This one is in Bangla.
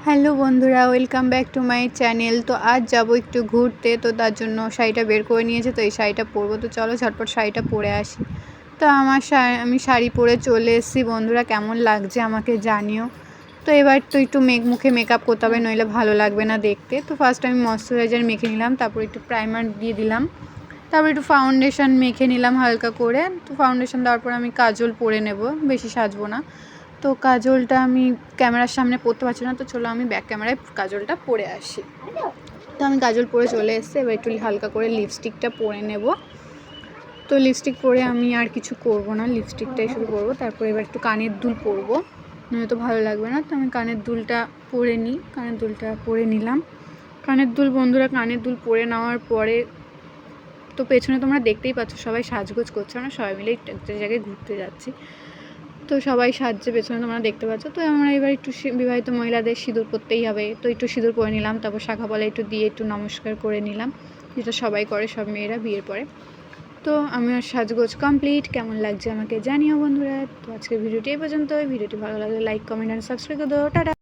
হ্যালো বন্ধুরা, welcome back to my channel. তো আজ যাব একটু ঘুরতে, তো তার জন্য শাড়িটা বের করে নিয়েছে। তো এই শাড়িটা পরবো, তো চলো ঝটপট শাড়িটা পরে আসি। তো আমি শাড়ি পরে চলে এসেছি। বন্ধুরা, কেমন লাগছে আমাকে জানিও। তো এবার তো একটু মুখে মেকআপ করতে হবে, নইলে ভালো লাগবে না দেখতে। তো ফার্স্ট আমি ময়শ্চারাইজার মেখে নিলাম, তারপর একটু প্রাইমার দিয়ে দিলাম, তারপর একটু ফাউন্ডেশন মেখে নিলাম হালকা করে। তো ফাউন্ডেশন দেওয়ার পর আমি কাজল পরে নেব, বেশি সাজবো না। তো কাজলটা আমি ক্যামেরার সামনে পরতে পারছি না, তো চলো আমি ব্যাক ক্যামেরায় কাজলটা পরে আসি। তো আমি কাজল পরে চলে এসেছি। এবার একটু হালকা করে লিপস্টিকটা পরে নেব। তো লিপস্টিক পরে আমি আর কিছু করব না, লিপস্টিকটাই শুরু করবো। তারপর এবার একটু কানের দুল পরবো, নয়তো ভালো লাগবে না। তো আমি কানের দুলটা পরে নিই, কানের দুলটা পরে নিলাম। কানের দুল বন্ধুরা, কানের দুল পরে নেওয়ার পরে তো পেছনে তোমরা দেখতেই পাচ্ছ সবাই সাজগোজ করছে, আমরা সবাই মিলে একটা জায়গায় ঘুরতে যাচ্ছি। তো সবাই সাজছে, পেছনে তোমরা দেখতে পাচ্ছ। তো আমরা এবার একটু বিবাহিত মহিলাদের সিঁদুর করতেই হবে, তো একটু সিঁদুর করে নিলাম। তারপর শাখা পলা একটু দিয়ে একটু নমস্কার করে নিলাম, যেটা সবাই করে, সব মেয়েরা বিয়ের পরে। তো আমার সাজগোজ কমপ্লিট। কেমন লাগছে আমাকে জানিও বন্ধুরা। তো আজকের ভিডিওটি এই পর্যন্ত। ভিডিওটি ভালো লাগলে লাইক, কমেন্ট অ্যান্ড সাবস্ক্রাইব করে দাও। টাটা।